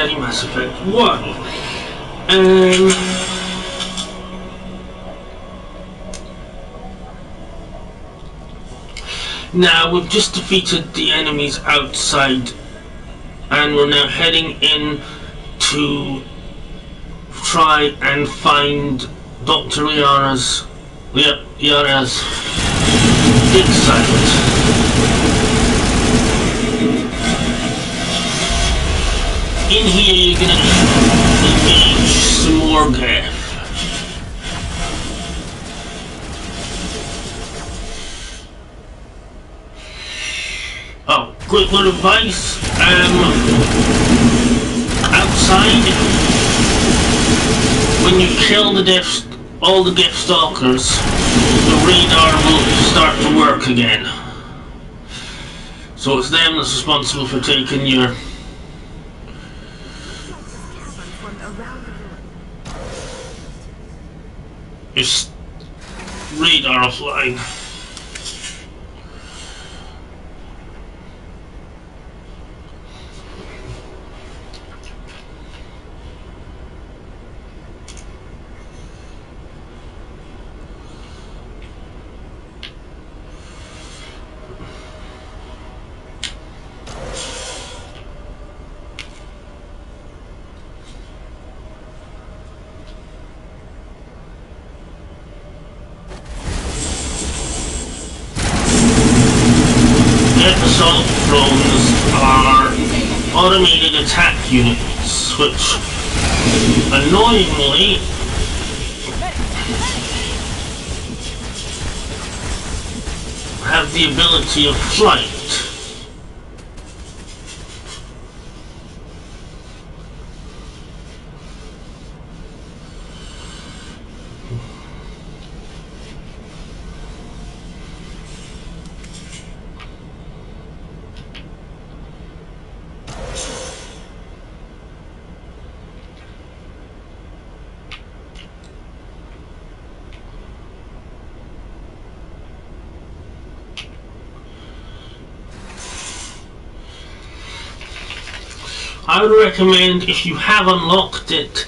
resetting Mass Effect 1. Now we've just defeated the enemies outside, and we're now heading in to try and find Dr. Liara's dig site. In here you're gonna engage some more Geth. Oh, quick little advice, outside, when you kill all the Geth stalkers, the radar will start to work again. So it's them that's responsible for taking your radar offline. Assault drones are automated attack units, which annoyingly have the ability of flight. I would recommend, if you have unlocked it,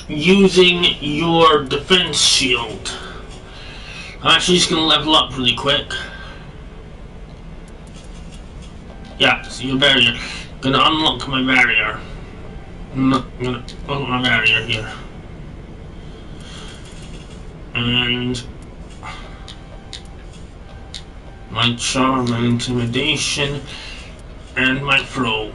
using your defense shield. I'm actually just going to level up really quick. Yeah, so your barrier. Going to unlock my barrier. I'm not going to unlock my barrier here. And my charm and intimidation and my flow.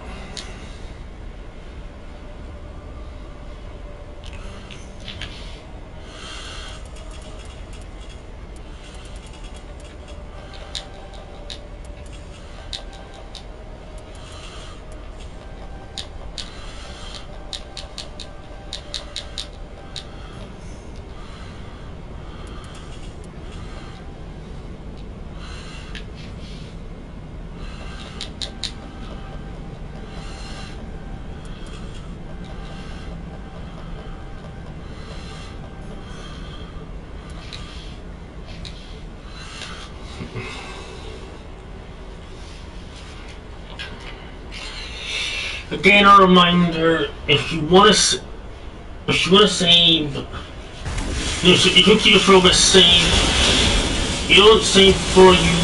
Again, a reminder: if you want to save, you can keep your progress save. You don't save before you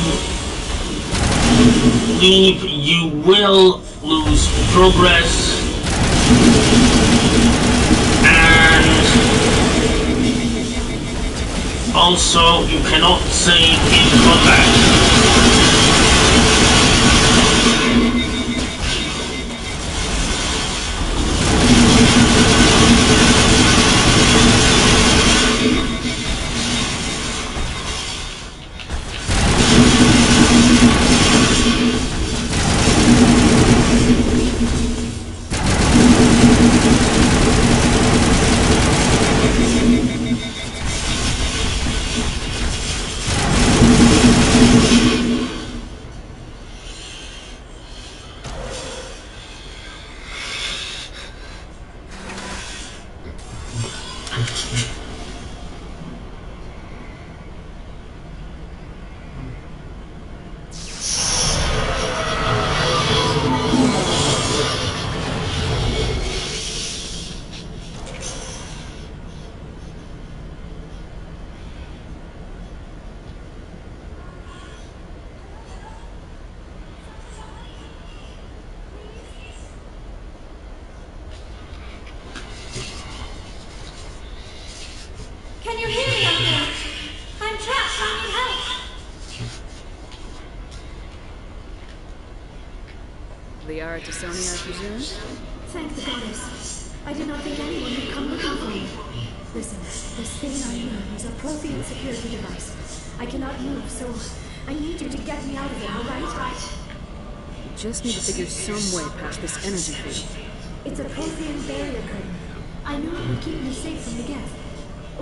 leave, you will lose progress, and also you cannot save in combat. The Ara Tisoni, I presume? Thank the goddess. I did not think anyone would come looking for me. Listen, this thing I know is a Prothean security device. I cannot move, so I need you to get me out of it, alright? We just need to figure some way past this energy field. It's a Prothean barrier curtain. I knew it would keep me safe from the Geth.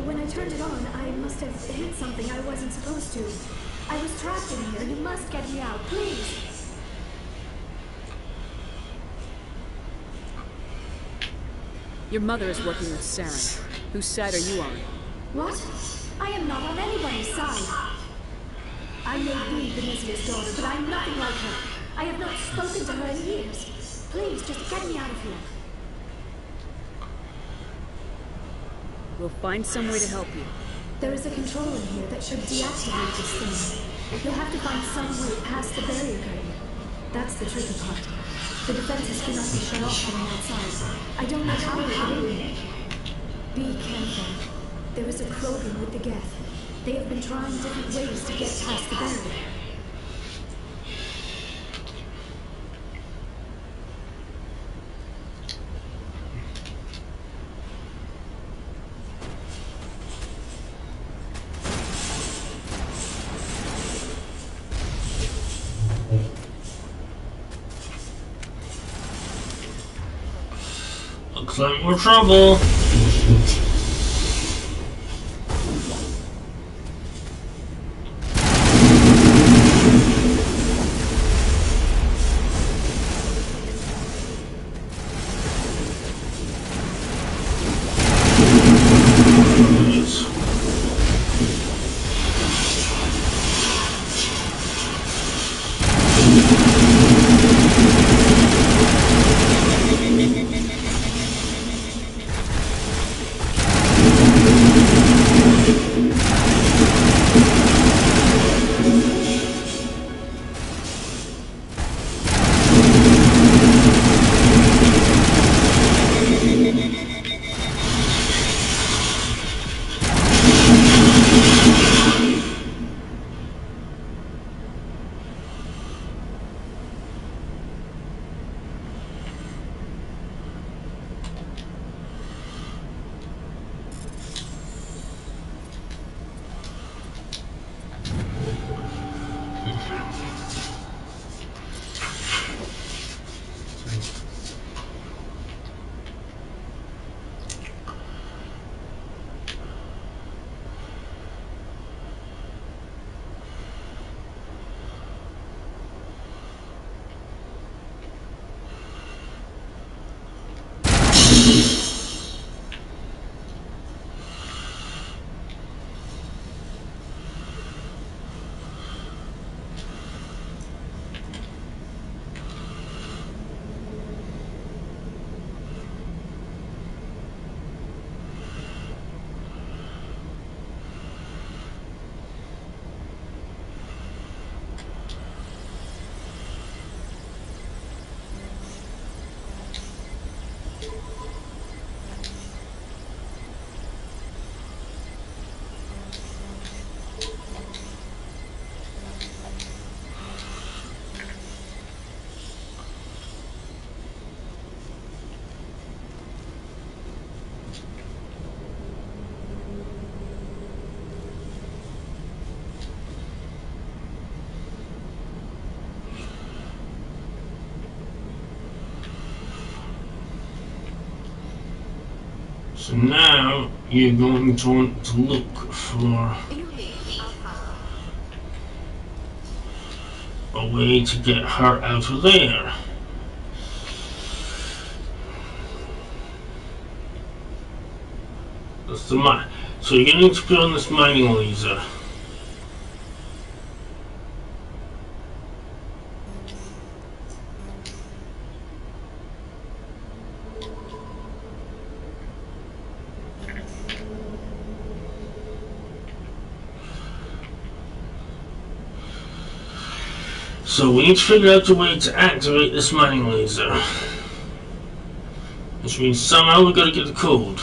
When I turned it on, I must have hit something I wasn't supposed to. I was trapped in here. You must get me out, please. Your mother is working with Saren. Whose side are you on? What? I am not on anybody's side. I may be Benisia's daughter, but I'm nothing like her. I have not spoken to her in years. Please, just get me out of here. We'll find some way to help you. There is a control in here that should deactivate this thing. You'll have to find some way past the barrier curtain. That's the tricky part. The defenses cannot be shut off from the outside. I don't know how to get in. Be careful. There is a Krogan with the Geth. They have been trying different ways to get past the barrier. Looks like more trouble. So now you're going to want to look for a way to get her out of there. That's the mine. So you're going to need to put on this mining laser. So we need to figure out a way to activate this mining laser. Which means somehow we've got to get the code.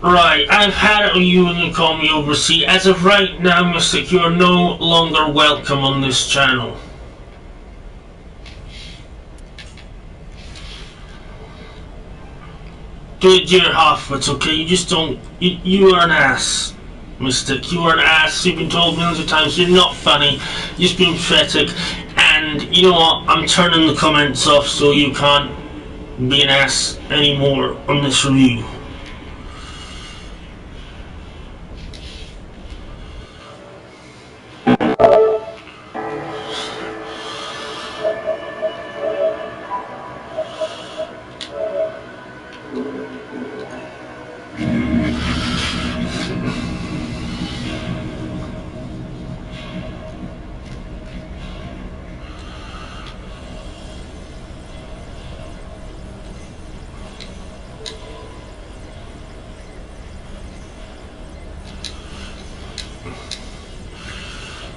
Right, I've had it with you and you call me overseas. As of right now, Mystic, you are no longer welcome on this channel. Do it your half, it's okay, you just don't... You are an ass, Mystic. You are an ass, you've been told millions of times, you're not funny, you're just being pathetic, and you know what, I'm turning the comments off so you can't be an ass anymore on this review.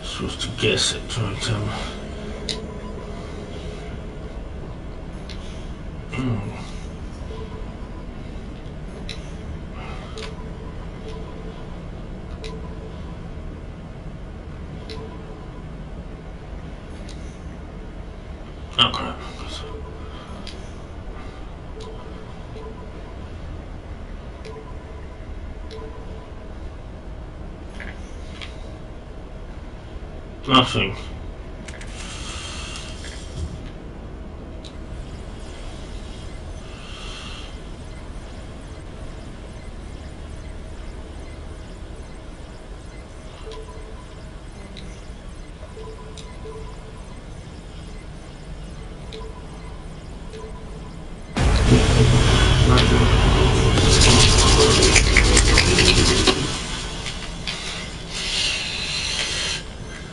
Supposed to guess it, trying to tell. Oh crap. Nothing.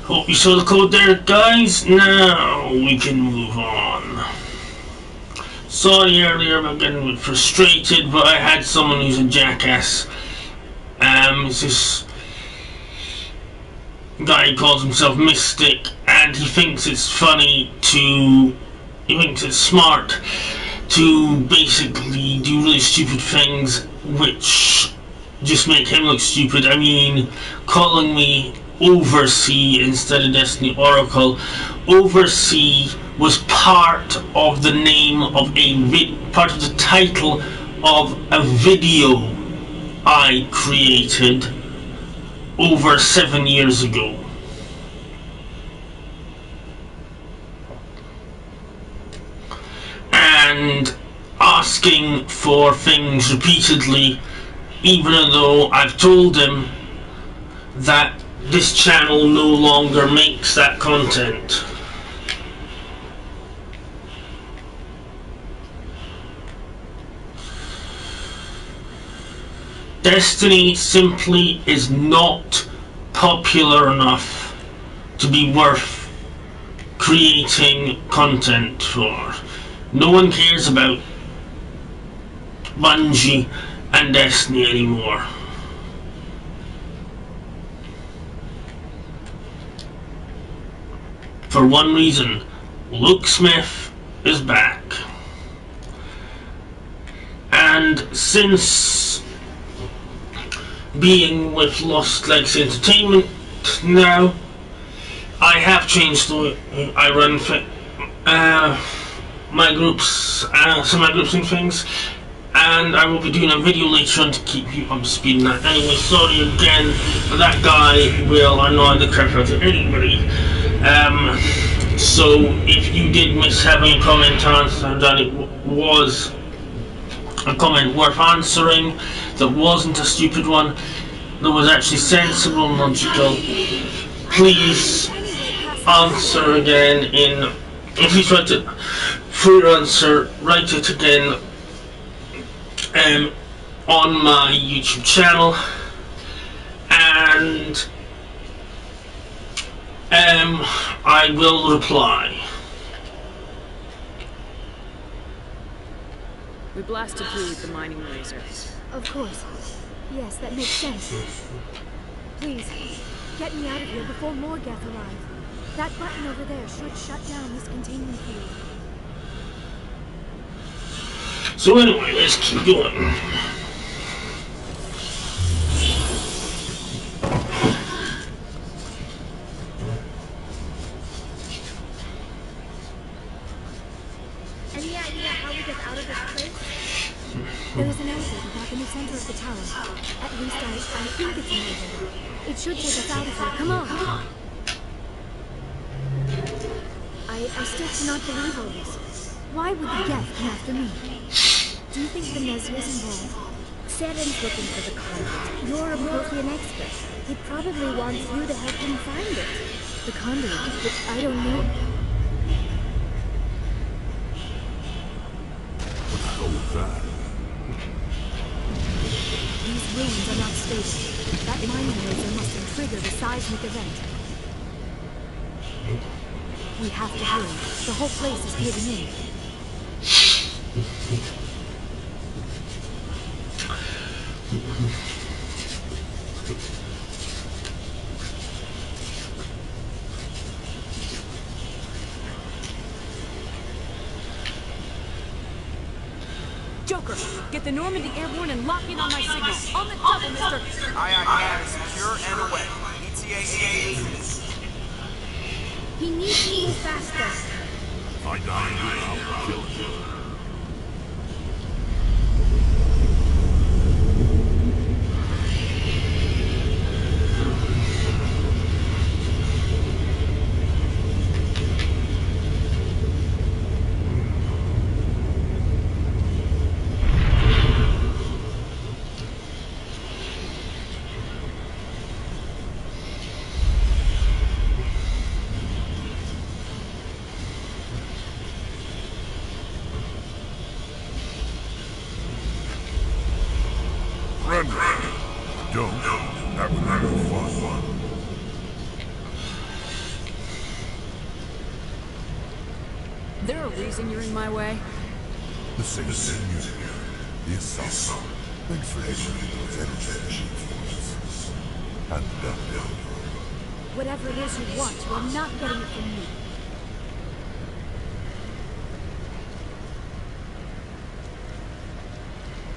Hope you saw the code there, guys. Now we can move on. Sorry earlier about getting frustrated, but I had someone who's a jackass. It's this guy who calls himself Mystic, and he thinks it's funny to... He thinks it's smart to basically do really stupid things which just make him look stupid. I mean, calling me Oversea instead of Destiny Oracle. Oversea was part of the name of part of the title of a video I created over 7 years ago. And asking for things repeatedly, even though I've told him that this channel no longer makes that content. Destiny simply is not popular enough to be worth creating content for. No one cares about Bungie and Destiny anymore. For one reason, Luke Smith is back. And since being with Lost Legacy Entertainment now, I have changed the way I run my groups, some of my groups and things, and I will be doing a video later on to keep you up to speed on that. Anyway, sorry again, that guy will annoy the crap out of anybody. So if you did miss having a comment answered, that it was a comment worth answering, that wasn't a stupid one, that was actually sensible and logical, please answer again in, please write it for your answer, write it again on my YouTube channel, and I will reply. We blasted through with the mining laser. Of course. Yes, that makes sense. Please, get me out of here before more Geth arrive. That button over there should shut down this containment field. So anyway, let's keep going. tower. At least I think it's an elevator. It should take us out of here. Come on! I still cannot believe all this. Why would the Geth come after me? Do you think the Nezia's involved? Saren's looking for the conduit. You're a Prothean expert. He probably wants you to help him find it. The conduit? But I don't know. What the hell was that? These ruins are not stable. That mining laser must have triggered a seismic event. We have to hurry. The whole place is caving in. Joker, get the Normandy airborne and lock in on my signal. On the double, mister. Aye, aye, secure and away. ETA. He needs to move faster. If I die here, I'll kill him. Don't. That would be no fun. There a reason you're in my way? The same thing. The assault. Thanks for hitting those energy forces. And the Whatever it is you want, you are not getting it from me.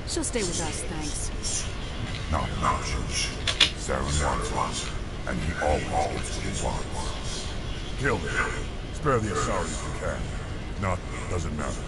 She'll stay with us, thanks. Not much. Saren wants one, and he always gets what he wants. Kill him. Spare the Asari if you can. Not, doesn't matter.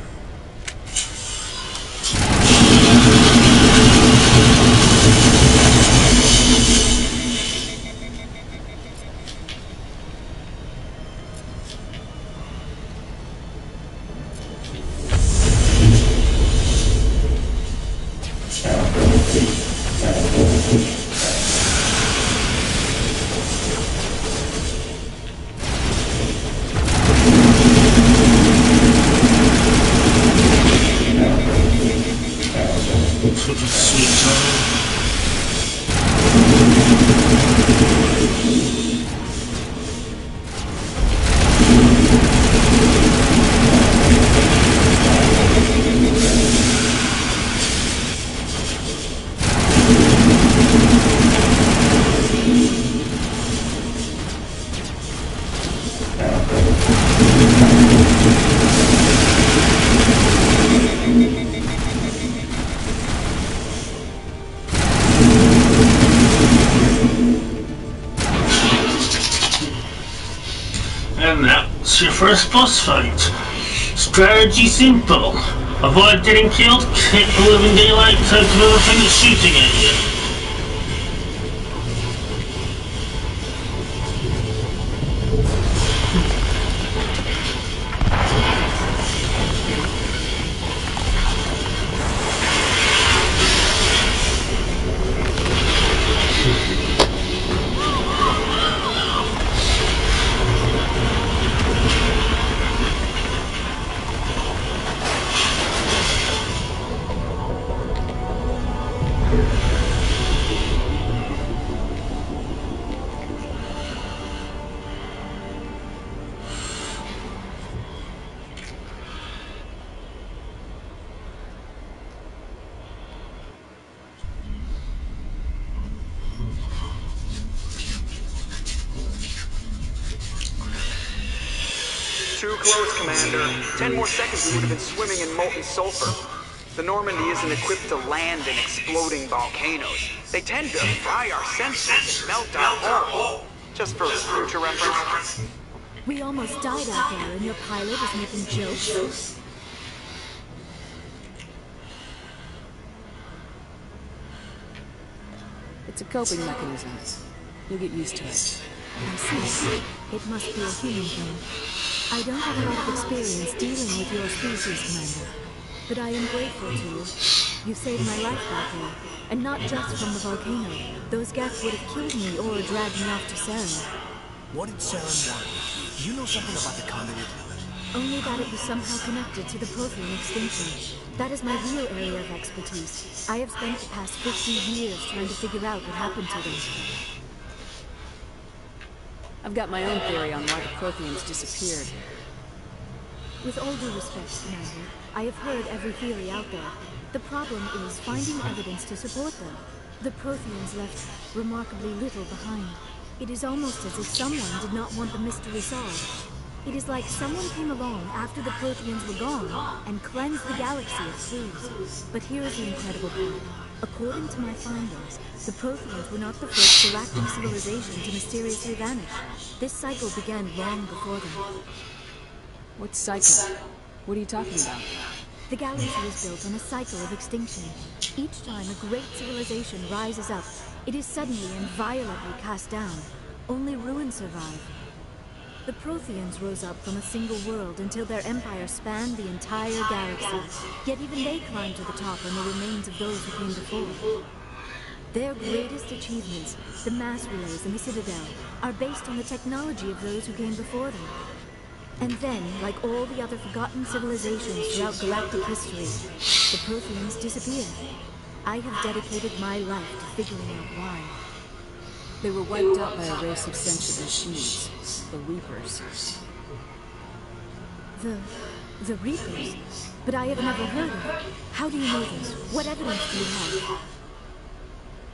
And that's your first boss fight. Strategy simple. Avoid getting killed, hit the living daylight out of everything that's shooting at you. Too close, Commander. 10 more seconds we would have been swimming in molten sulfur. The Normandy isn't equipped to land in exploding volcanoes. They tend to fry our sensors and melt our hull. Just for future reference. We almost died out there, and your pilot is making jokes. It's a coping mechanism. You'll get used to it. I see. It must be a human thing. I don't have a lot of experience dealing with your species, Commander. But I am grateful to you. You saved my life back there. And not just from the volcano. Those Geth would have killed me or dragged me off to Saren. What did Saren want with you? You know something about the conduit? Only that it was somehow connected to the Prothean extinction. That is my real area of expertise. I have spent the past 50 years trying to figure out what happened to them. I've got my own theory on why the Protheans disappeared. With all due respect, Commander, I have heard every theory out there. The problem is finding evidence to support them. The Protheans left remarkably little behind. It is almost as if someone did not want the mystery solved. It is like someone came along after the Protheans were gone and cleansed the galaxy of clues. But here is the incredible part. According to my findings, the Protheans were not the first galactic civilization to mysteriously vanish. This cycle began long before them. What cycle? What are you talking about? The galaxy is built on a cycle of extinction. Each time a great civilization rises up, it is suddenly and violently cast down. Only ruins survive. The Protheans rose up from a single world until their empire spanned the entire galaxy. Yet even they climbed to the top on the remains of those who came before. Their greatest achievements, the mass relays and the Citadel, are based on the technology of those who came before them. And then, like all the other forgotten civilizations throughout galactic history, the Protheans disappeared. I have dedicated my life to figuring out why. They were wiped out by a race of sentient machines, the Reapers. The Reapers? But I have never heard of it. How do you know this? What evidence do you have?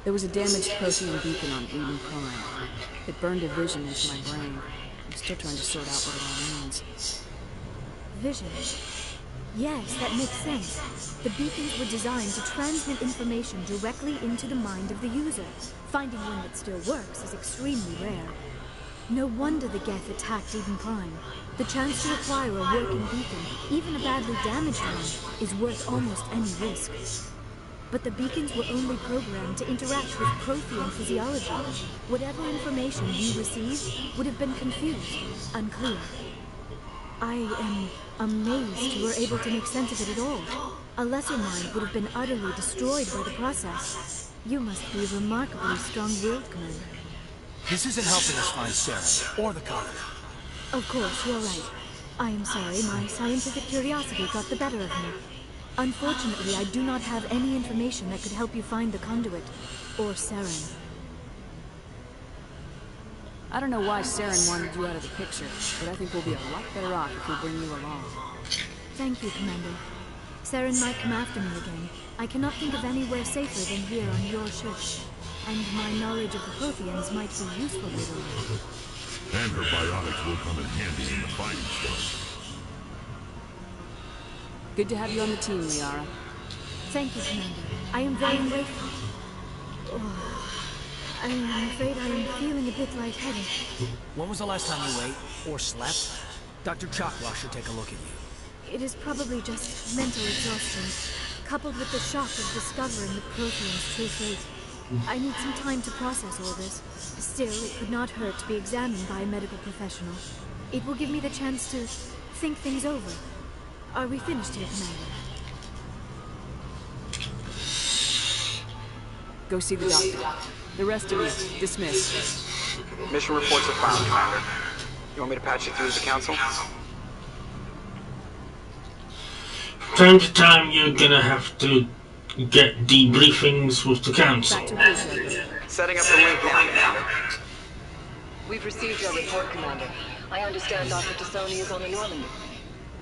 There was a damaged Prothean beacon on Eden Prime. It burned a vision into my brain. I'm still trying to sort out what it all means. Vision. Yes, that makes sense. The beacons were designed to transmit information directly into the mind of the user. Finding one that still works is extremely rare. No wonder the Geth attacked Eden Prime. The chance to acquire a working beacon, even a badly damaged one, is worth almost any risk. But the beacons were only programmed to interact with Prothean physiology. Whatever information you received would have been confused, unclear. I am amazed you were able to make sense of it at all. A lesser mind would have been utterly destroyed by the process. You must be remarkably strong-willed, Commander. This isn't helping us find Saren, or the conduit. Of course, you're right. I am sorry, my scientific curiosity got the better of me. Unfortunately, I do not have any information that could help you find the conduit, or Saren. I don't know why Saren wanted you out of the picture, but I think we'll be a lot better off if we bring you along. Thank you, Commander. Saren might come after me again. I cannot think of anywhere safer than here on your ship. And my knowledge of the Protheans might be useful later on. And her biotics will come in handy in the fighting stars. Good to have you on the team, Liara. Thank you, Commander. I am very grateful. Oh, I am afraid I am feeling a bit lightheaded. When was the last time you ate, or slept? Dr. Chakwa should take a look at you. It is probably just mental exhaustion, coupled with the shock of discovering the Prothean's true fate. I need some time to process all this. Still, it could not hurt to be examined by a medical professional. It will give me the chance to think things over. Are we finished here, Commander? Go see the doctor. The rest of you, dismissed. Mission reports are filed, Commander. You want me to patch you through to the Council? Time to time, you're gonna have to get debriefings with the Council. Back to Bishop. Setting up the link now, Commander. We've received your report, Commander. I understand Dr. Tassoni is on the Normandy.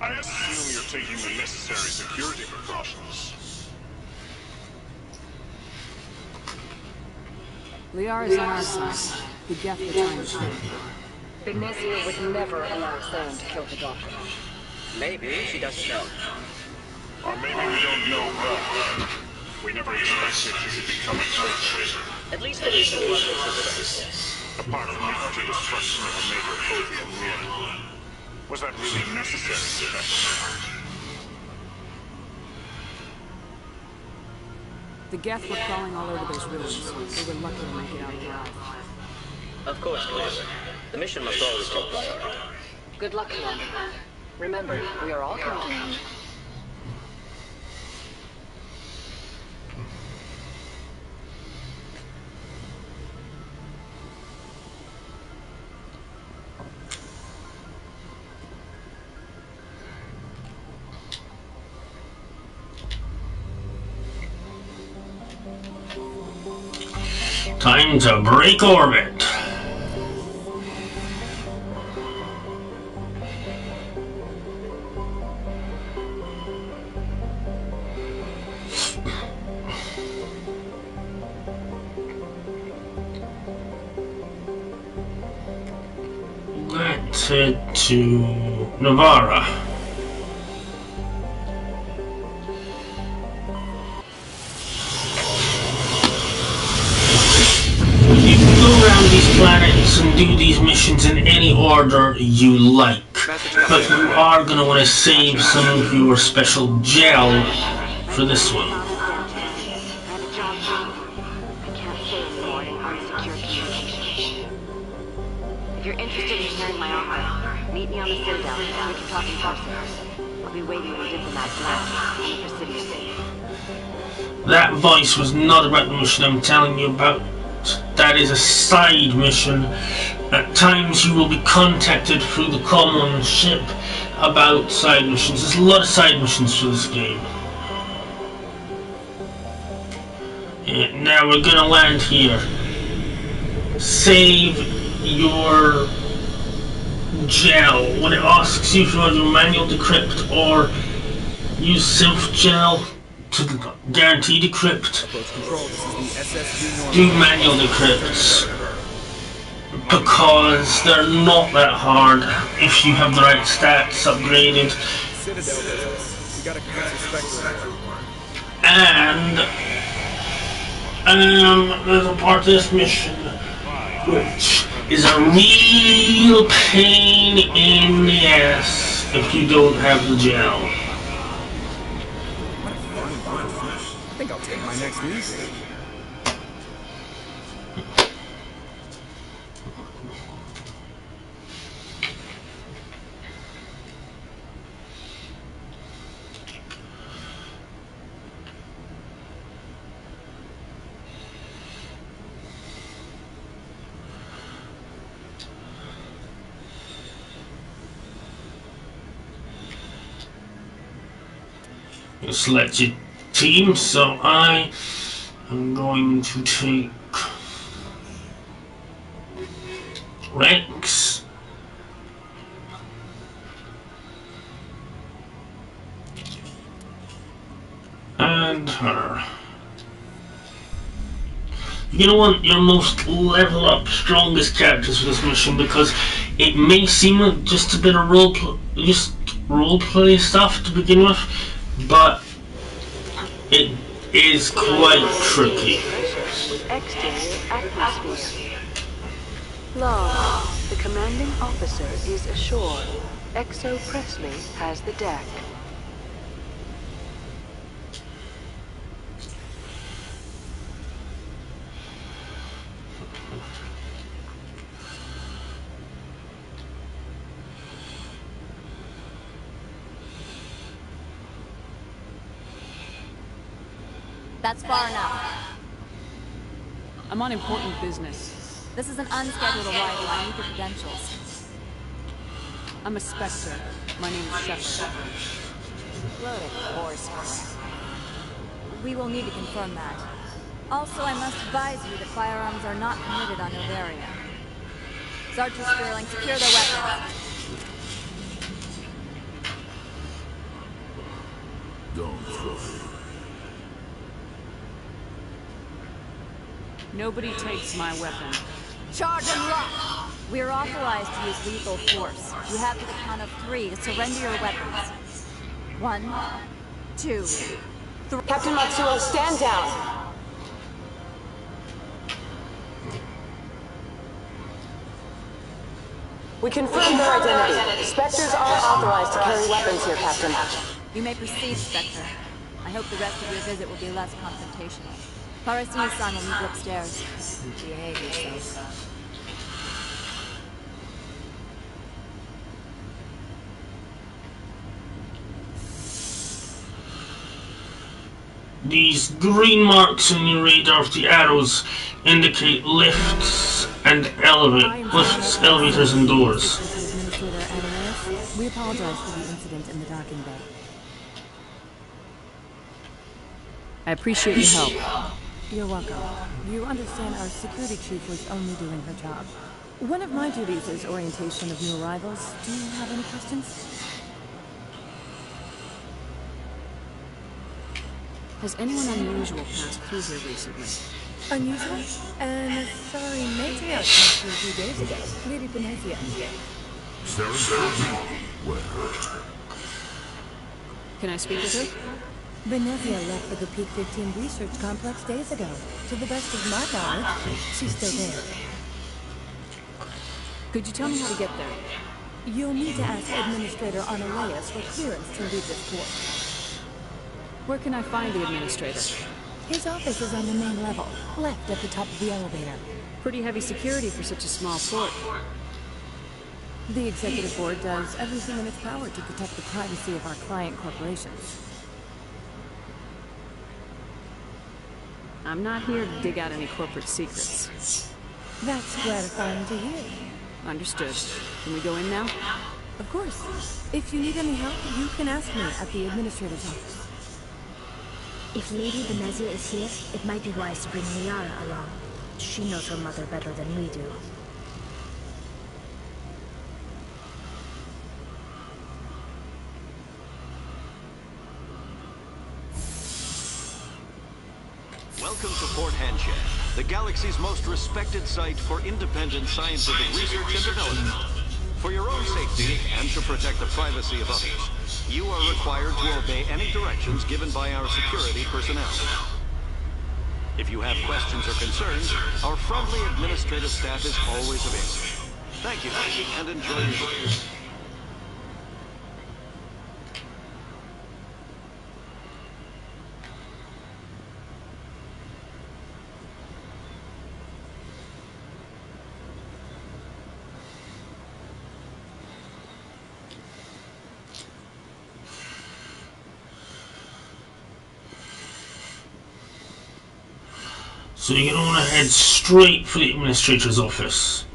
I assume you're taking the necessary security precautions. Liara's on our side. The Geth are trying to kill. Ignacia would never allow Saren to kill the doctor. Maybe she doesn't know. Or maybe we don't know well. We never expected you to become a traitor. At least the mission was success. Apart from the utter destruction of a major Prothean ruin. Was that really necessary? The Geth were crawling all over those ruins. They were lucky to make it out alive. Of course, Commander. The mission must always take priority. Good luck, Commander. Remember, we are all counting on you. Time to break orbit. Let's head to Navarra. You can go around these planets and do these missions in any order you like, but you are going to want to save some of your special gel for this one. If you're interested in hearing my offer, meet me on the Citadel. We can talk in person. I'll be waiting for diplomats last in the Presidium. That voice was not about the mission I'm telling you about. That is a side mission. At times you will be contacted through the common ship about side missions. There's a lot of side missions for this game. Now we're gonna land here. Save your gel. When it asks you if you want to do manual decrypt or use synth gel to guarantee decrypt, do manual decrypts, because they're not that hard if you have the right stats upgraded. And there's a part of this mission which is a real pain in the ass if you don't have the gel. I think I'll take my next lease. You select your team, so I am going to take Rex, and her. You're going to want your most level up, strongest characters for this mission, because it may seem like just a bit of roleplay stuff to begin with, but it is quite tricky. Exterior atmosphere. Log. The commanding officer is ashore. Exo Presley has the deck. That's far enough. I'm on important business. This is an unscheduled arrival. I need the credentials. I'm a Spectre. My name is Shepard. Loaded horse. We will need to confirm that. Also, I must advise you that firearms are not permitted on Novaria. Sergeant Sterling, secure their weapons. Don't throw it. Nobody takes my weapon. Charge and lock! We are authorized to use lethal force. You have to the count of 3 to surrender your weapons. 1, 2, 3. Captain Matsuo, stand down! We confirmed their identity. Spectres are authorized to carry weapons here, Captain. You may proceed, Spectre. I I hope the rest of your visit will be less confrontational. Parasini-san will meet you upstairs. Behave yourself. These green marks on your radar of the arrows indicate lifts and elevators and doors. We apologize for the incident in the docking bay. I appreciate your help. You're welcome. You understand our security chief was only doing her job. One of my duties is orientation of new arrivals. Do you have any questions? Has anyone unusual passed through here recently? Unusual? And sorry, Matriarch passed through a few days ago. Lady Venezia. Where? Can I speak with her? Venezia left for the Peak 15 research complex days ago. To the best of my knowledge, she's still there. Could you tell me how to get there? You'll need to ask Administrator Arnaleus for clearance to leave this port. Where can I find the administrator? His office is on the main level, left at the top of the elevator. Pretty heavy security for such a small port. The Executive Board does everything in its power to protect the privacy of our client corporations. I'm not here to dig out any corporate secrets. That's gratifying to hear. Understood. Can we go in now? Of course. If you need any help, you can ask me at the Administrator's office. If Lady Venezia is here, it might be wise to bring Liara along. She knows her mother better than we do. Welcome to Port Hanchett, the galaxy's most respected site for independent scientific research and development. For your own safety and to protect the privacy of others, you are required to obey any directions given by our security personnel. If you have questions or concerns, our friendly administrative staff is always available. Thank you, and enjoy your stay. So you're going to want to head straight for the administrator's office.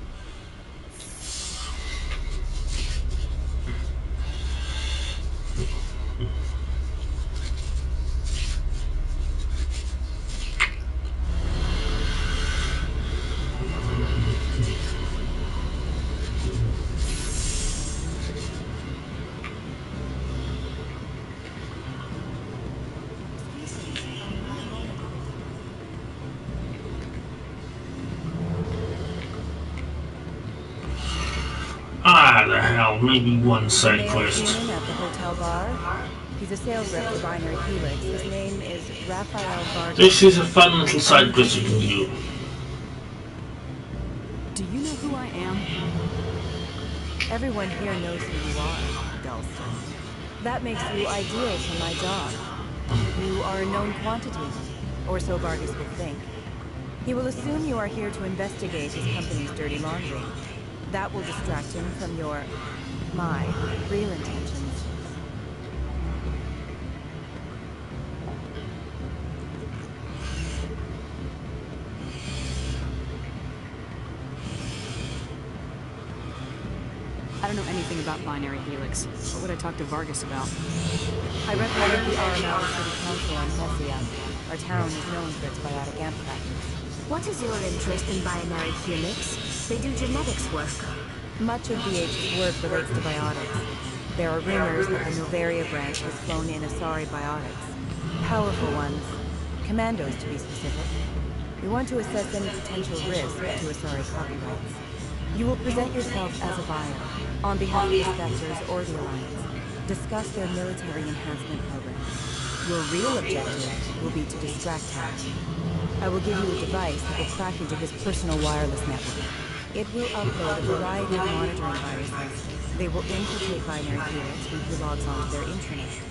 Ah, the hell, maybe one side quest. At the hotel bar. He's a sales rep for Binary Helix. His name is Raphael Vargas. This is a fun little side quest you can do. Do you know who I am? Everyone here knows who you are, Dulster. That makes you ideal for my job. You are a known quantity, or so Vargas will think. He will assume you are here to investigate his company's dirty laundry. That will distract him from my real intentions. I don't know anything about Binary Helix. What would I talk to Vargas about? I represent the RML City Council on Hessia. Our town is known for its biotic amp practice. What is your interest in Binary Helix? They do genetics work. Much of BH's work relates to biotics. There are rumors that the Novaria branch has flown in Asari biotics. Powerful ones. Commandos, to be specific. We want to assess any potential risk to Asari copyrights. You will present yourself as a buyer, on behalf of the Spectres or the Alliance. Discuss their military enhancement program. Your real objective will be to distract him. I will give you a device that will crack into his personal wireless network. It will upload a variety of monitoring viruses. They will infiltrate Binary Helix when he logs onto their intranet.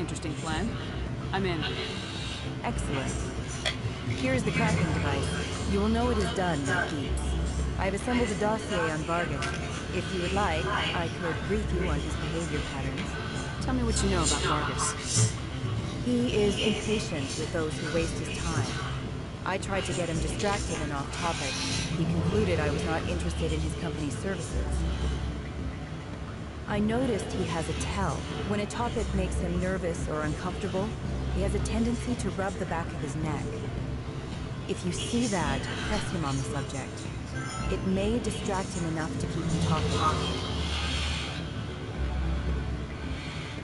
Interesting plan. I'm in. Excellent. Here's the cracking device. You will know it is done when it beeps. I have assembled a dossier on Vargas. If you would like, I could brief you on his behavior patterns. Tell me what you know about Vargas. He is impatient with those who waste his time. I tried to get him distracted and off topic. He concluded I was not interested in his company's services. I noticed he has a tell. When a topic makes him nervous or uncomfortable, he has a tendency to rub the back of his neck. If you see that, press him on the subject. It may distract him enough to keep him talking.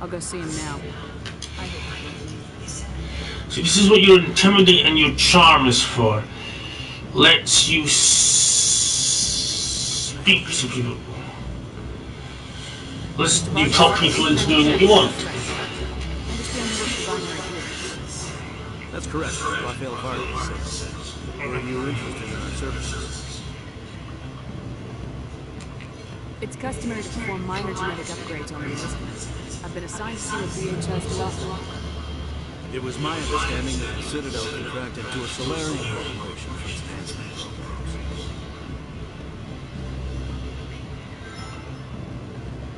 I'll go see him now. I hope. So this is what your intimidate and your charm is for. Lets you speak to people. You talk people into doing what you want. That's correct, Rafael Vargas. Were you interested in our services? It's customary to perform minor genetic upgrades on the Resistance. I've been assigned to see what VHS could offer. It was my understanding that the Citadel contracted to a Solarian corporation for its enhancement programs.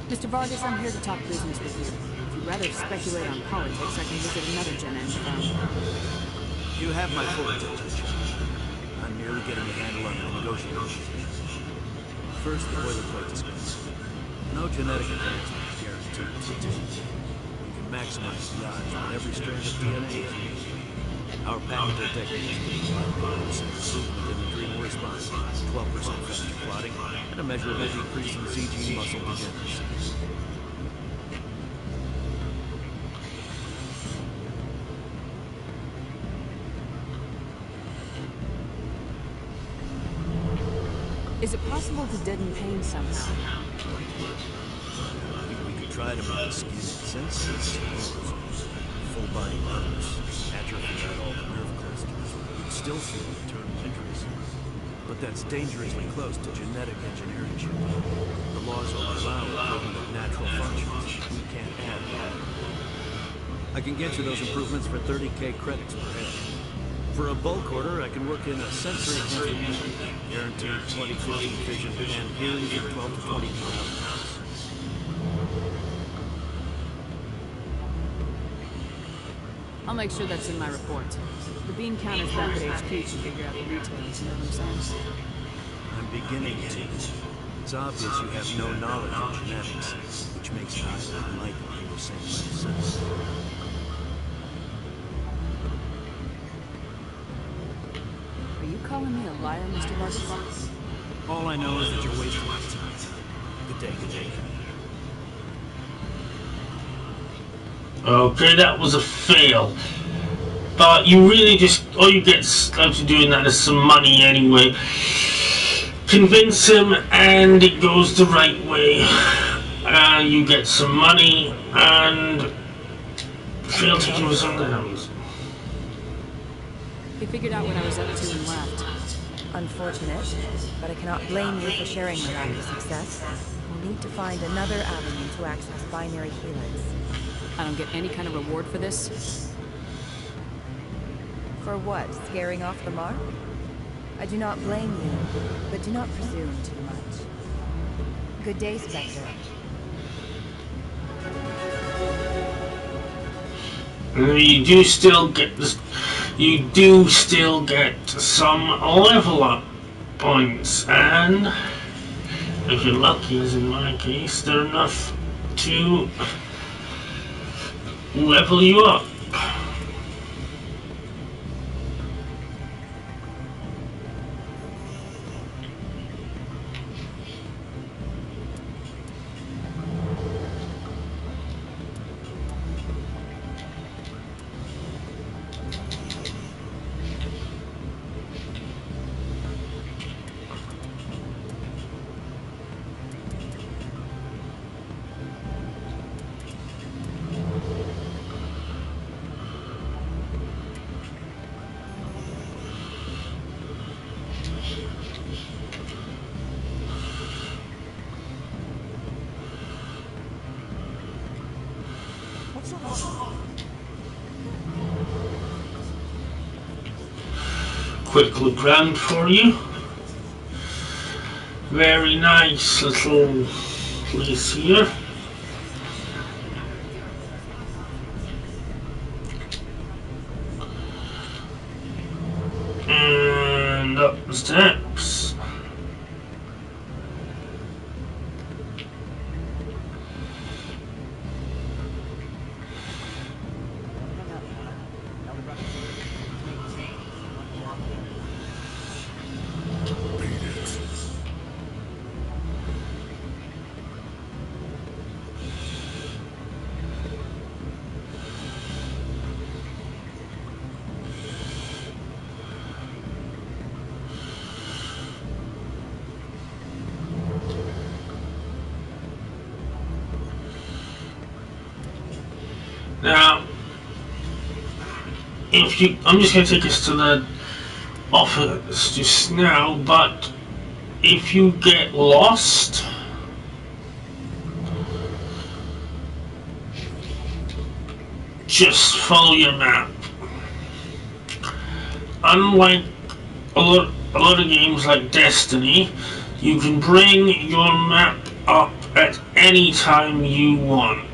Mr. Vargas, I'm here to talk business with you. If you'd rather speculate on politics, I can visit another Gen Eng firm. You have my full attention, John. I'm merely getting a handle on the negotiations. First, the boilerplate discussion. No genetic advancement is guaranteed. You can maximize the odds when every strand of DNA is used. Our patented techniques provide 8% improvement in the adrenal response, 12% faster clotting, and a measurable decrease in CG muscle degeneracy. Is it possible to deaden pain somehow? We could try to make the skin insensitive, full body numbness, atrophy at all the nerve clusters. You'd still feel internal injuries. But that's dangerously close to genetic engineering. The laws only allow improvement of natural functions. We can't add that. I can get you those improvements for 30k credits per head. For a bulk order, I can work in a sensory enhancement, guaranteed 20/50 vision and hearing for 12 to 20 miles. I'll make sure that's in my report. The bean counters back at HQ to figure out the details, you know what I'm saying? I'm beginning to. It's obvious you have no knowledge of genetics, which makes it highly unlikely you were sent by the Senate. Are you calling me a liar, Mr. Vargas? All I know is that you're wasting my time. Good day, good day. Okay, that was a fail. But you really just, all you get out of doing that is some money anyway. Convince him and it goes the right way. You get some money and fail to give us on the hands. He figured out what I was up to and left. Unfortunate, but I cannot blame you for sharing my lack of success. We'll need to find another avenue to access binary helix. I don't get any kind of reward for this? For what? Scaring off the mark? I do not blame you, but do not presume too much. Good day, Spectre. You do still get this. You do still get some level up points, and if you're lucky, as in my case, they're enough to level you up. quick look round for you. Very nice little place here. And up the steps. Now, I'm just going to take us to the office just now, but if you get lost, just follow your map. Unlike a lot of games like Destiny, you can bring your map up at any time you want.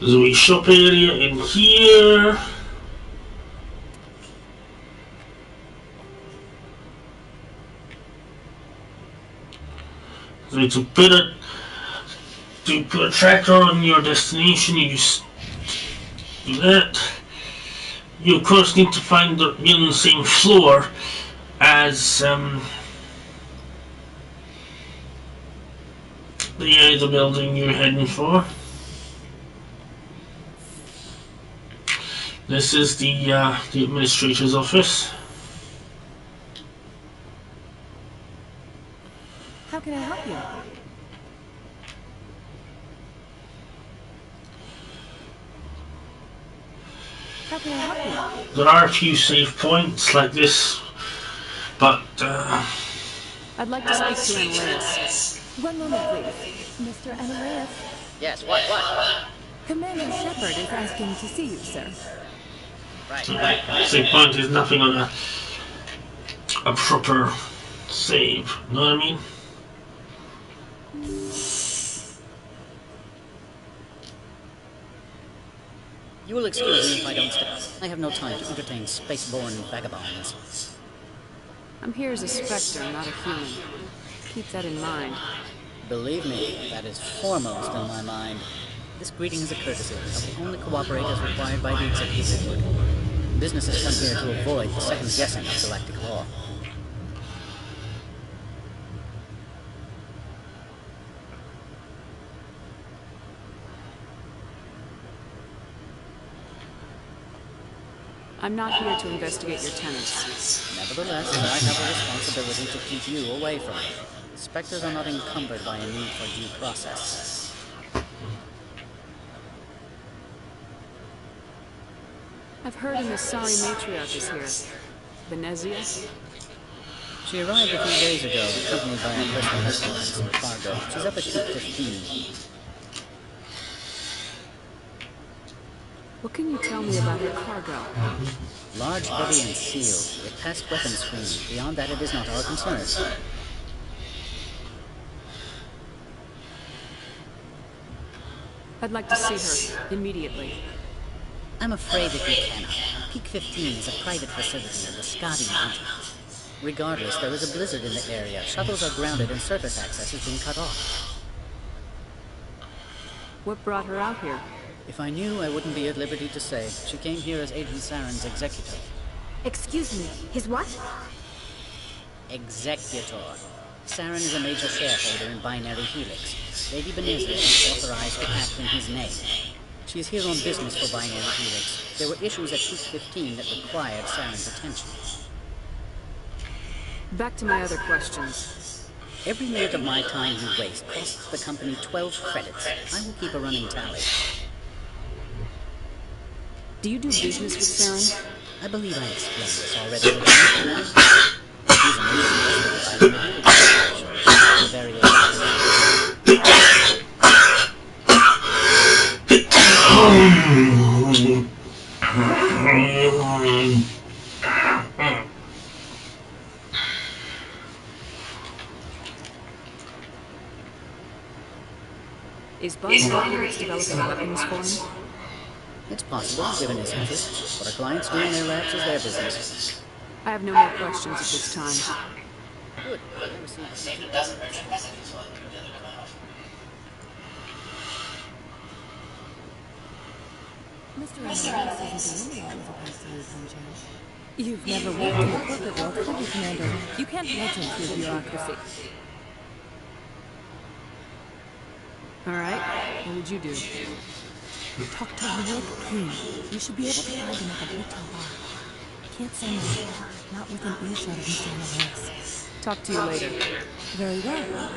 There's a wee shop area in here. So to put a tracker on your destination, you just do that. You of course need to find you're on the same floor as the building you're heading for. This is the administrator's office. How can I help you? How can I help you? There are a few save points like this, but I'd like to speak to Ananias. One moment, please. Mr. Ananias. Yes, what? Commander Shepard is asking to see you, sir. Right. save point is nothing on a proper save. Know what I mean? You will excuse me if I don't stay. I have no time to entertain spaceborne vagabonds. I'm here as a Spectre, not a human. Keep that in mind. Believe me, that is foremost in my mind. This greeting is a courtesy. I'll only cooperate as required by the executive board. Business has come here to avoid the second guessing of galactic law. I'm not here to investigate your tenants. Nevertheless, I have a responsibility to keep you away from it. Spectres are not encumbered by a need for due process. I've heard an Asari matriarch is here. Venezia? She arrived a few days ago, accompanied by a personal escort and some cargo. She's up at Ship 15. What can you tell me about her cargo? Large, heavy, and sealed. It passed weapons screening. Beyond that, it is not our concern. I'd like to see her immediately. I'm afraid that you cannot. Peak 15 is a private facility in the Giade Mountains. Regardless, there is a blizzard in the area. Shuttles are grounded and surface access has been cut off. What brought her out here? If I knew, I wouldn't be at liberty to say. She came here as Agent Saren's executor. Excuse me, his what? Executor. Saren is a major shareholder in Binary Helix. Lady Benezia is authorized to act in his name. She is here on business for Binary Helix. There were issues at Peak 15 that required Saren's attention. Back to my other questions. Every minute of my time you waste costs the company 12 credits. I will keep a running tally. Do you do business with Saren? I believe I explained this already. He's a major investor in various Is Binary developing weapons for him? It's possible, given his interest. What our clients do in their labs is their business. I have no more questions at this time. Good. Mr. You've never worked in the corporate world, have you, Commander? You can't legend through bureaucracy. All right, what would you do? Talk to Lord King. You should be able to find him at the hotel bar. Can't say no. Not within earshot of Mr. Alex. Talk to you later. Very well.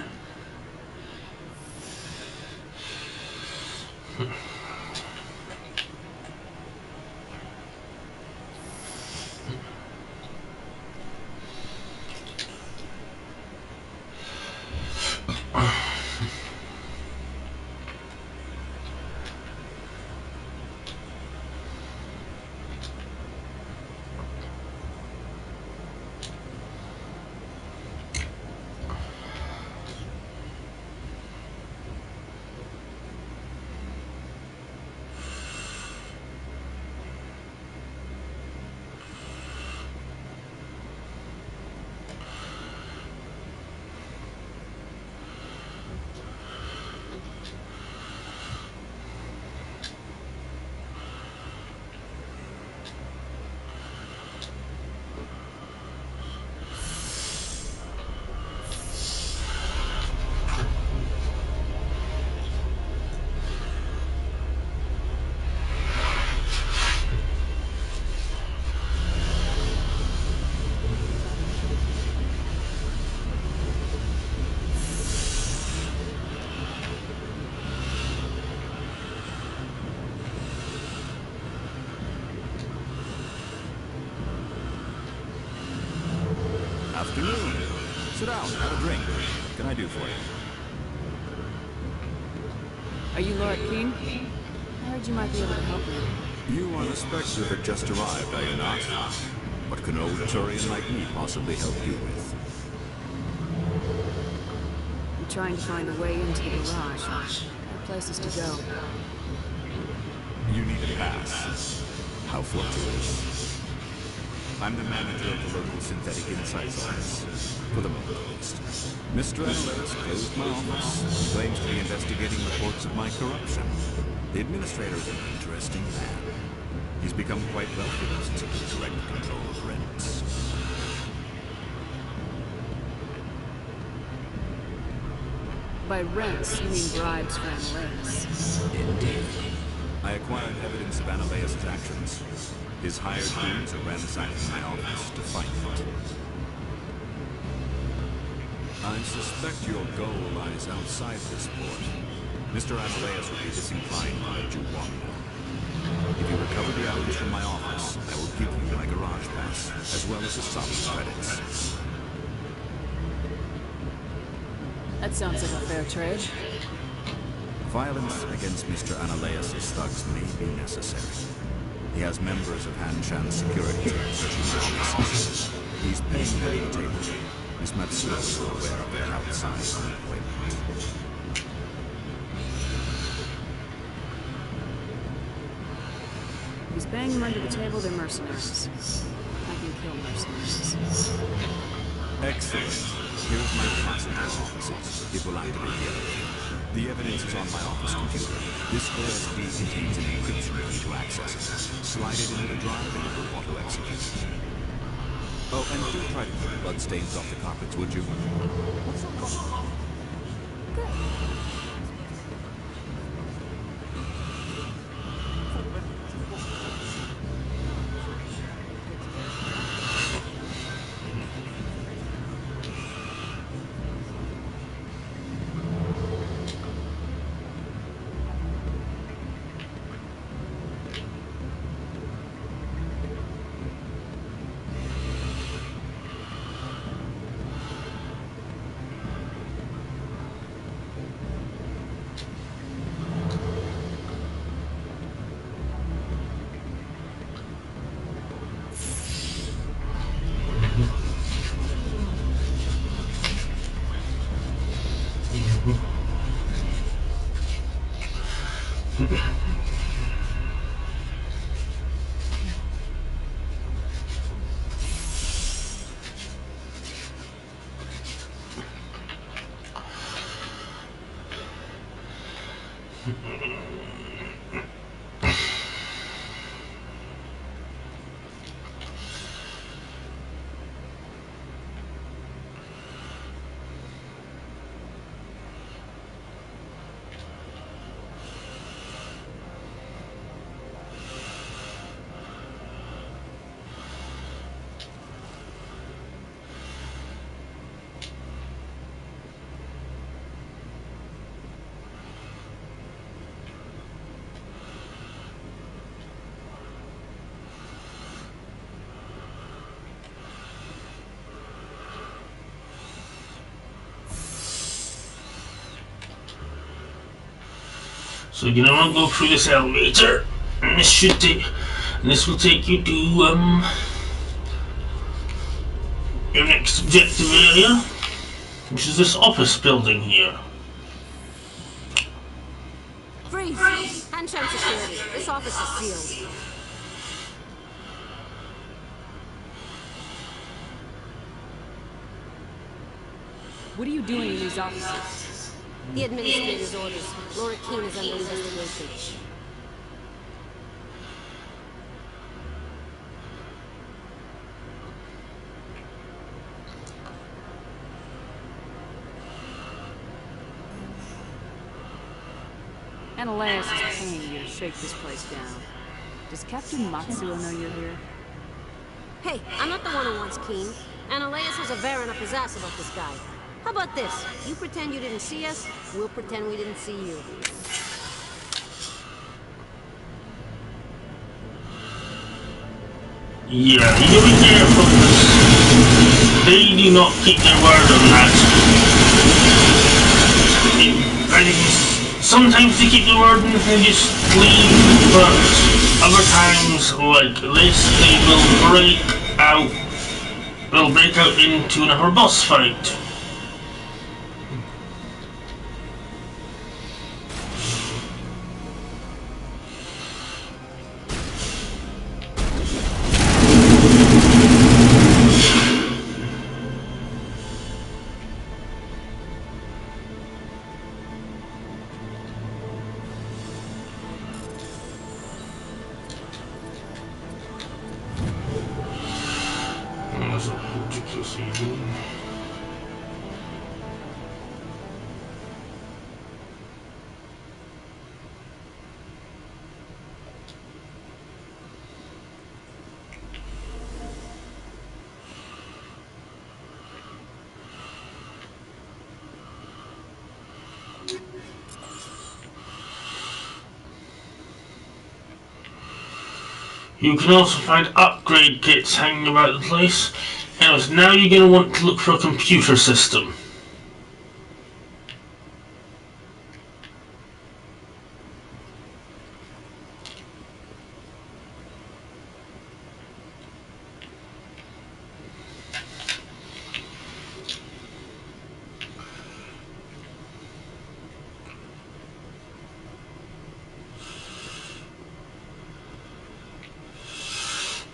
Afternoon. Sit down, have a drink. What can I do for you? Are you Lord King? I heard you might be able to help me. You are the Spectre that just arrived, are you not? What can old Turian like me possibly help you with? I'm trying to find a way into the garage. There are places to go. You need a pass. How fortuitous. I'm the manager of the local synthetic insights office. For the moment, at least. Mr. Ellis closed my office. He claims to be investigating reports of my corruption. The administrator is an interesting man. He's become quite wealthy since he took direct control of rents. By rents, you mean bribes for Analeus. Indeed. I acquired evidence of Analeus' actions. His hired goons are ransacking my office to find it. I suspect your goal lies outside this port. Mr. Analeus would be disinclined to let you walk now. If you recover the items from my office, I will give you my garage pass, as well as a sum of credits. That sounds like a fair trade. Violence against Mr. Analeus' thugs may be necessary. He has members of Han Chan's security team searching the offices. He's paying them at the table. Miss Matsuo is aware of their outside appointment. He's paying them under the table, they're mercenaries. I can kill mercenaries. Excellent. Here's my password to offices. It will activate the elevator. The evidence is on my office computer. This OSD contains an encryption key to access it. Slide it into the drive and it will auto-execute. Oh, and do try to keep blood stains off the carpets, would you? So you're gonna go through this elevator, and this will take you to your next objective area, which is this office building here. Freeze! Han Chan security. This office is sealed. What are you doing in these offices? The administrator's orders. Laura Keene is under investigation. Ananias is paying you to shake this place down. Does Captain Matsuo know you're here? Hey, I'm not the one who wants Keene. Ananias has a Baron up his ass about this guy. How about this? You pretend you didn't see us, we'll pretend we didn't see you. Yeah, you gotta be careful. They do not keep their word on that. Sometimes they keep their word and they just leave, but other times, like this, they will break out. They'll break out into another boss fight. You can also find upgrade kits hanging about the place. Anyways, now you're going to want to look for a computer system.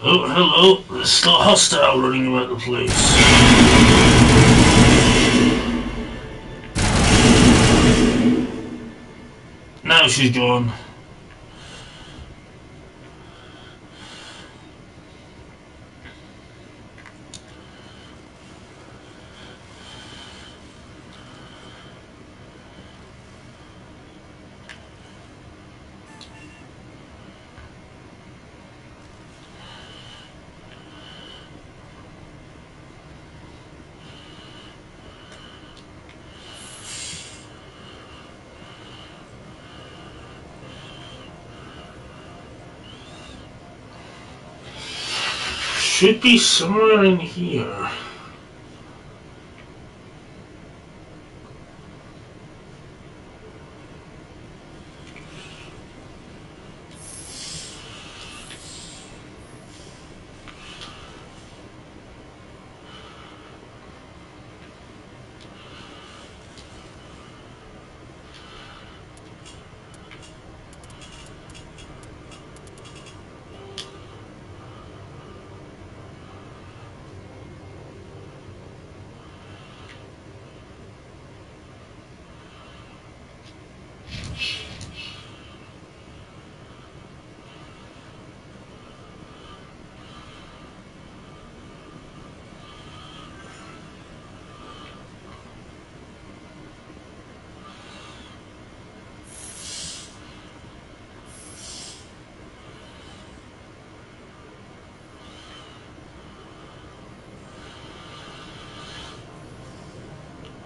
Oh, hello. There's still a hostile running about the place. Now she's gone. Should be somewhere in here.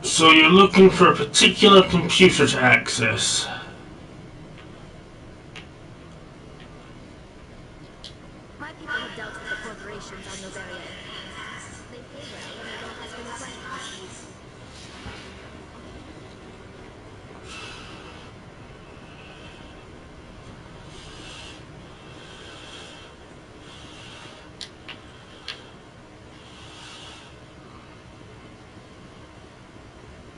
So you're looking for a particular computer to access. My people have dealt with the corporations on Noveria. They pay well and they don't ask any questions.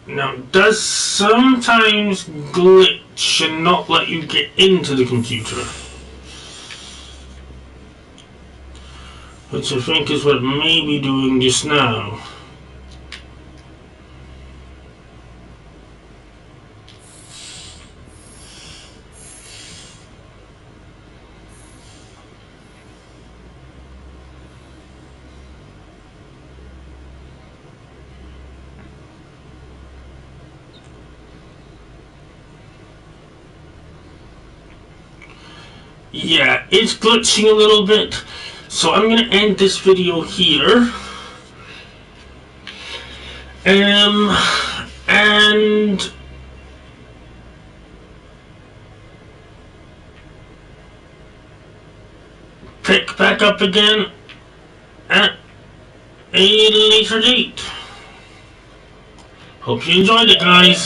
Now, it does sometimes glitch and not let you get into the computer. Which I think is what it may be doing just now. Yeah, it's glitching a little bit, so I'm going to end this video here. And pick back up again at a later date. Hope you enjoyed it, guys.